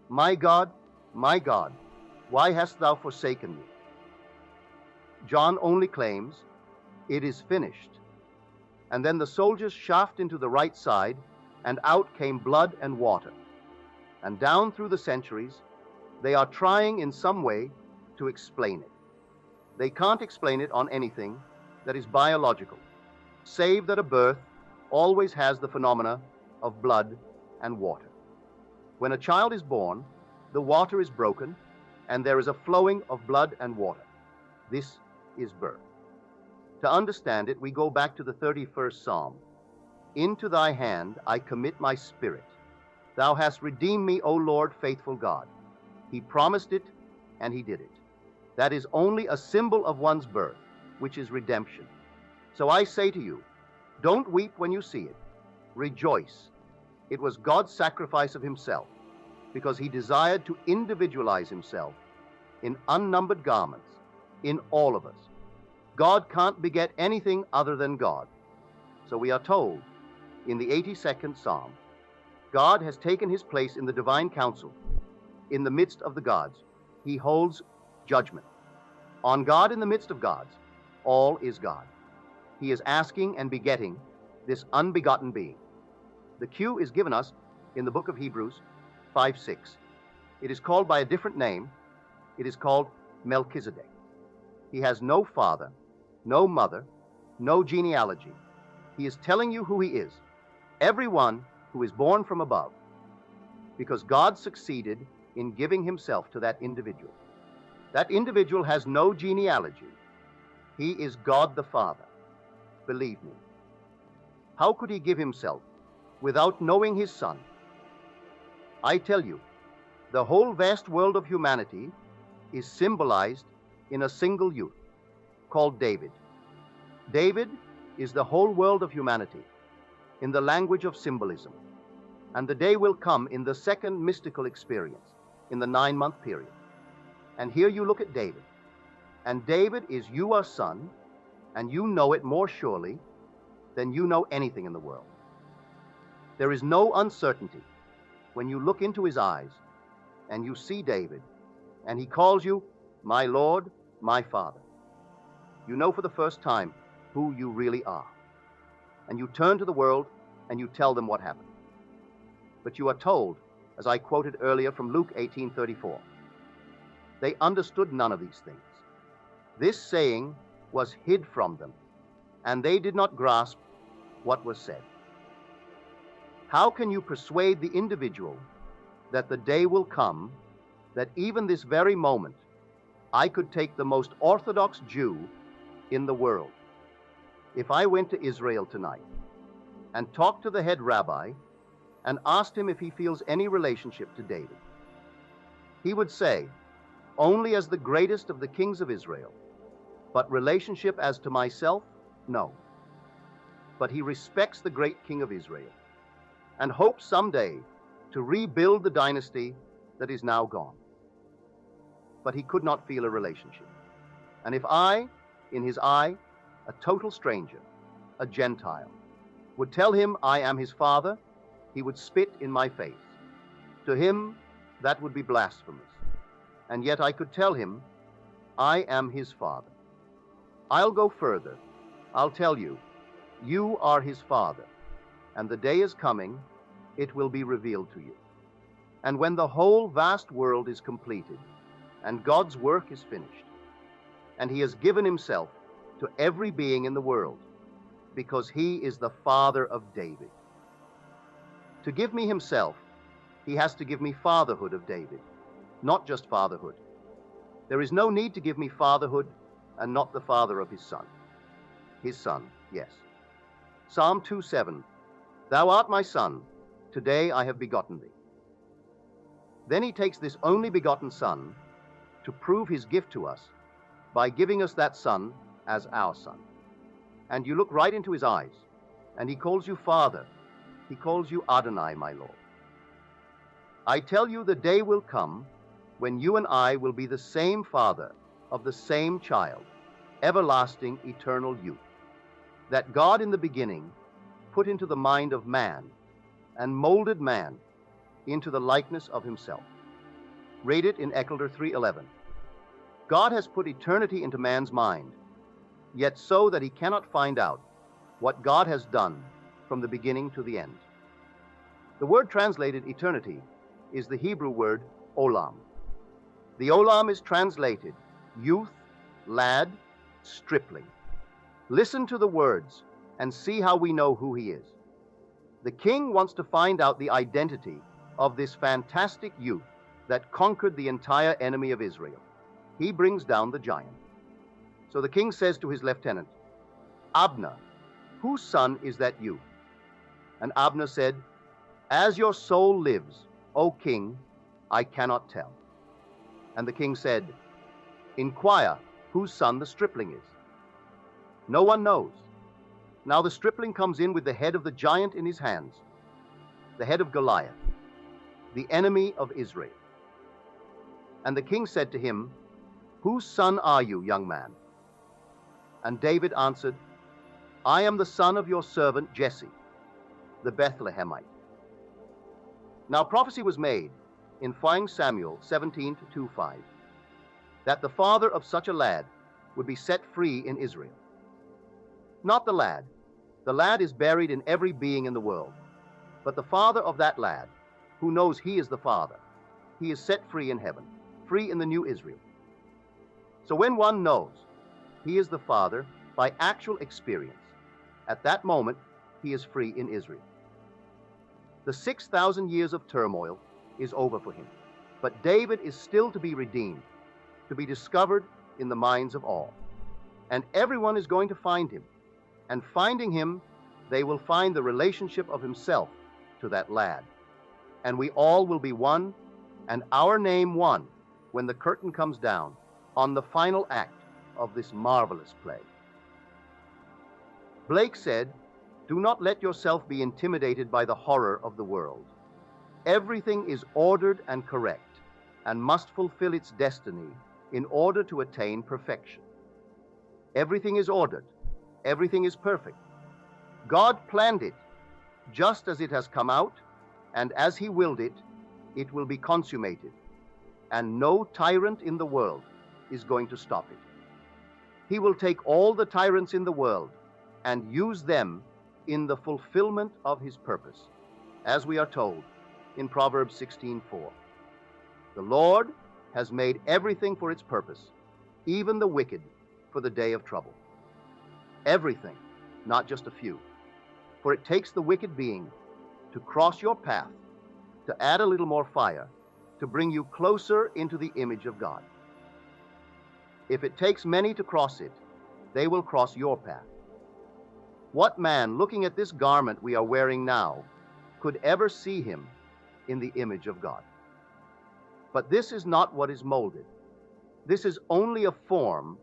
my God, why hast thou forsaken me? John only claims, it is finished. And then the soldiers shaft into the right side, and out came blood and water. And down through the centuries, they are trying in some way to explain it. They can't explain it on anything that is biological, save that a birth always has the phenomena of blood and water. When a child is born, the water is broken, and there is a flowing of blood and water. This is birth. To understand it, we go back to the 31st Psalm. Into thy hand I commit my spirit. Thou hast redeemed me, O Lord, faithful God. He promised it, and he did it. That is only a symbol of one's birth, which is redemption. So I say to you, don't weep when you see it. Rejoice. It was God's sacrifice of himself, because he desired to individualize himself in unnumbered garments in all of us. God can't beget anything other than God. So we are told in the 82nd Psalm, God has taken his place in the divine council. In the midst of the gods, he holds judgment. On God in the midst of gods, all is God. He is asking and begetting this unbegotten being. The cue is given us in the book of Hebrews 5:6. It is called by a different name. It is called Melchizedek. He has no father, no mother, no genealogy. He is telling you who he is, everyone who is born from above, because God succeeded in giving himself to that individual. That individual has no genealogy. He is God the Father. Believe me. How could he give himself without knowing his Son? I tell you, the whole vast world of humanity is symbolized in a single youth called David. David is the whole world of humanity in the language of symbolism. And the day will come in the second mystical experience, in the 9-month period. And here you look at David. And David is your son, and you know it more surely than you know anything in the world. There is no uncertainty when you look into his eyes and you see David, and he calls you, my Lord, my Father. You know for the first time who you really are. And you turn to the world and you tell them what happened. But you are told, as I quoted earlier from Luke 18:34, they understood none of these things. This saying was hid from them, and they did not grasp what was said. How can you persuade the individual that the day will come that even this very moment I could take the most Orthodox Jew in the world? If I went to Israel tonight and talked to the head rabbi and asked him if he feels any relationship to David, he would say, only as the greatest of the kings of Israel, but relationship as to myself, no. But he respects the great king of Israel and hopes someday to rebuild the dynasty that is now gone. But he could not feel a relationship. And if I, in his eye, a total stranger, a Gentile, would tell him I am his father, he would spit in my face. To him, that would be blasphemous. And yet I could tell him, I am his father. I'll go further. I'll tell you, you are his father, and the day is coming, it will be revealed to you. And when the whole vast world is completed, and God's work is finished, and he has given himself to every being in the world, because he is the father of David. To give me himself, he has to give me fatherhood of David, not just fatherhood. There is no need to give me fatherhood and not the father of his son. His son, yes. Psalm 2:7, thou art my son, today I have begotten thee. Then he takes this only begotten son to prove his gift to us by giving us that son as our son. And you look right into his eyes, and he calls you Father. He calls you Adonai, my Lord. I tell you, the day will come when you and I will be the same father of the same child, everlasting, eternal youth, that God in the beginning put into the mind of man and molded man into the likeness of himself. Read it in Eckelder 3:11. God has put eternity into man's mind, yet so that he cannot find out what God has done from the beginning to the end. The word translated eternity is the Hebrew word olam. The olam is translated youth, lad, stripling. Listen to the words and see how we know who he is. The king wants to find out the identity of this fantastic youth that conquered the entire enemy of Israel. He brings down the giant. So the king says to his lieutenant, Abner, whose son is that youth? And Abner said, As your soul lives, O king, I cannot tell. And the king said, Inquire whose son the stripling is. No one knows. Now the stripling comes in with the head of the giant in his hands, the head of Goliath, the enemy of Israel. And the king said to him, Whose son are you, young man? And David answered, I am the son of your servant Jesse, the Bethlehemite. Now prophecy was made in 5 Samuel 17:2-5, that the father of such a lad would be set free in Israel. Not the lad. The lad is buried in every being in the world. But the father of that lad, who knows he is the father, he is set free in heaven, free in the new Israel. So when one knows he is the father by actual experience, at that moment he is free in Israel. The 6,000 years of turmoil is over for him. But David is still to be redeemed, to be discovered in the minds of all. And everyone is going to find him. And finding him, they will find the relationship of himself to that lad. And we all will be one, and our name one, when the curtain comes down on the final act of this marvelous play. Blake said, Do not let yourself be intimidated by the horror of the world. Everything is ordered and correct, and must fulfill its destiny in order to attain perfection. Everything is ordered. Everything is perfect. God planned it, just as it has come out, and as he willed it, it will be consummated, and no tyrant in the world is going to stop it. He will take all the tyrants in the world and use them in the fulfillment of his purpose, as we are told in Proverbs 16:4. The Lord has made everything for its purpose, even the wicked for the day of trouble. Everything, not just a few. For it takes the wicked being to cross your path, to add a little more fire, to bring you closer into the image of God. If it takes many to cross it, they will cross your path. What man, looking at this garment we are wearing now, could ever see him in the image of God? But this is not what is molded. This is only a form